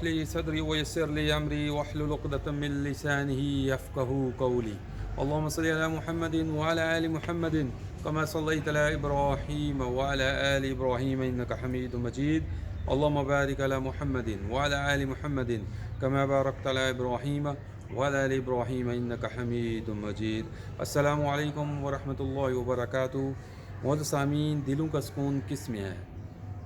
لي صدري ويسر لي أمري واحلل عقدة من لسانه يفقهوا قولي. اللهم صل على محمد وعلى آل محمد كما صليت على إبراهيم وعلى آل إبراهيم إنك حميد مجيد. اللهم بارك على محمد وعلى آل محمد كما باركت على إبراهيم وعلى آل إبراهيم إنك حميد مجيد. السلام علیکم ورحمۃ اللہ وبرکاتہ. معزز سامعین، دلوں کا سکون کس میں ہے؟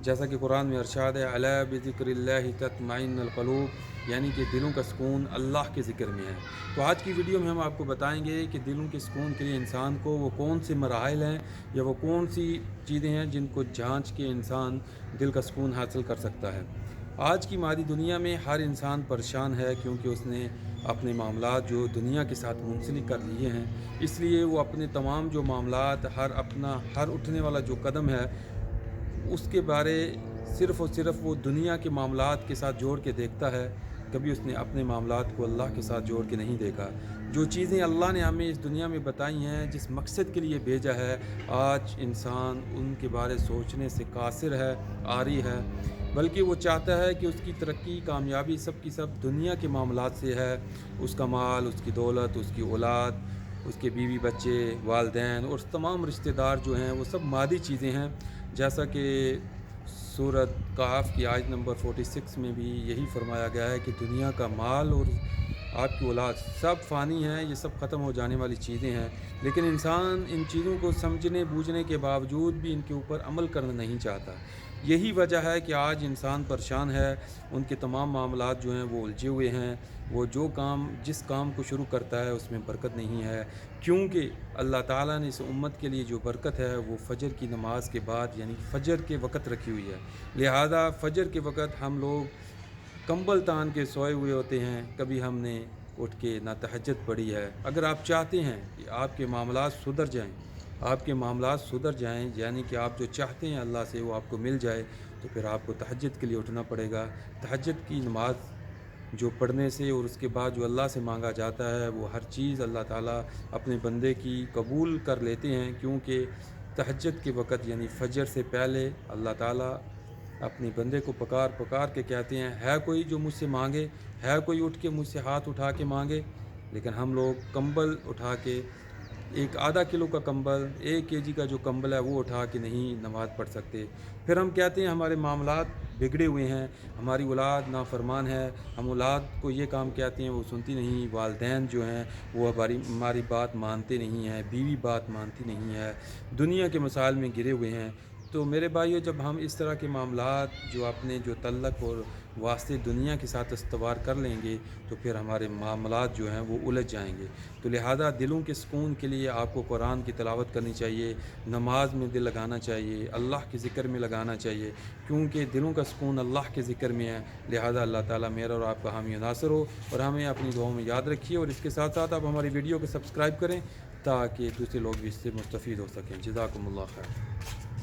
جیسا کہ قرآن میں ارشاد ہے، الا بذکر اللہ تطمئن القلوب، یعنی کہ دلوں کا سکون اللہ کے ذکر میں ہے. تو آج کی ویڈیو میں ہم آپ کو بتائیں گے کہ دلوں کے سکون کے لیے انسان کو وہ کون سے مراحل ہیں یا وہ کون سی چیزیں ہیں جن کو جانچ کے انسان دل کا سکون حاصل کر سکتا ہے. آج کی مادی دنیا میں ہر انسان پریشان ہے، کیونکہ اس نے اپنے معاملات جو دنیا کے ساتھ منسلک کر لیے ہیں. اس لیے وہ اپنے تمام جو معاملات، ہر اٹھنے والا جو قدم ہے اس کے بارے صرف اور صرف وہ دنیا کے معاملات کے ساتھ جوڑ کے دیکھتا ہے. کبھی اس نے اپنے معاملات کو اللہ کے ساتھ جوڑ کے نہیں دیکھا. جو چیزیں اللہ نے ہمیں اس دنیا میں بتائی ہیں، جس مقصد کے لیے بھیجا ہے، آج انسان ان کے بارے سوچنے سے قاصر ہے، عاری ہے. بلکہ وہ چاہتا ہے کہ اس کی ترقی، کامیابی سب کی سب دنیا کے معاملات سے ہے. اس کا مال، اس کی دولت، اس کی اولاد، اس کے بیوی بچے، والدین اور تمام رشتہ دار جو ہیں وہ سب مادی چیزیں ہیں. جیسا کہ سورۃ کہف کی آیت نمبر 46 میں بھی یہی فرمایا گیا ہے کہ دنیا کا مال اور آپ کی اولاد سب فانی ہیں، یہ سب ختم ہو جانے والی چیزیں ہیں. لیکن انسان ان چیزوں کو سمجھنے بوجھنے کے باوجود بھی ان کے اوپر عمل کرنا نہیں چاہتا. یہی وجہ ہے کہ آج انسان پریشان ہے. ان کے تمام معاملات جو ہیں وہ الجھے ہوئے ہیں. وہ جس کام کو شروع کرتا ہے اس میں برکت نہیں ہے، کیونکہ اللہ تعالیٰ نے اس امت کے لیے جو برکت ہے وہ فجر کی نماز کے بعد یعنی فجر کے وقت رکھی ہوئی ہے. لہذا فجر کے وقت ہم لوگ کمبل تان کے سوئے ہوئے ہوتے ہیں، کبھی ہم نے اٹھ کے نہ تہجد پڑھی ہے. اگر آپ چاہتے ہیں کہ آپ کے معاملات سدھر جائیں، یعنی کہ آپ جو چاہتے ہیں اللہ سے وہ آپ کو مل جائے، تو پھر آپ کو تہجد کے لیے اٹھنا پڑے گا. تہجد کی نماز جو پڑھنے سے اور اس کے بعد جو اللہ سے مانگا جاتا ہے وہ ہر چیز اللہ تعالیٰ اپنے بندے کی قبول کر لیتے ہیں. کیونکہ تہجد کے وقت یعنی فجر سے پہلے اللہ تعالیٰ اپنے بندے کو پکار کے کہتے ہیں، ہے کوئی جو مجھ سے مانگے، ہے کوئی اٹھ کے مجھ سے ہاتھ اٹھا کے مانگے. لیکن ہم لوگ کمبل اٹھا کے، ایک آدھا کلو کا کمبل، 1 kg کا جو کمبل ہے وہ اٹھا کے نہیں نماز پڑھ سکتے. پھر ہم کہتے ہیں ہمارے معاملات بگڑے ہوئے ہیں، ہماری اولاد نافرمان ہے. ہم اولاد کو یہ کام کہتے ہیں وہ سنتی نہیں، والدین جو ہیں وہ ہماری بات مانتے نہیں ہیں، بیوی بات مانتی نہیں ہے، دنیا کے مسائل میں گرے ہوئے ہیں. تو میرے بھائیو، جب ہم اس طرح کے معاملات جو تعلق اور واسطے دنیا کے ساتھ استوار کر لیں گے تو پھر ہمارے معاملات جو ہیں وہ الجھ جائیں گے. تو لہذا دلوں کے سکون کے لیے آپ کو قرآن کی تلاوت کرنی چاہیے، نماز میں دل لگانا چاہیے، اللہ کے ذکر میں لگانا چاہیے، کیونکہ دلوں کا سکون اللہ کے ذکر میں ہے. لہذا اللہ تعالیٰ میرا اور آپ کا حامی و ناصر ہو، اور ہمیں اپنی دعاؤں میں یاد رکھیے. اور اس کے ساتھ ساتھ آپ ہماری ویڈیو کو سبسکرائب کریں تاکہ دوسرے لوگ بھی اس سے مستفید ہو سکیں. جزاکم اللہ خیر.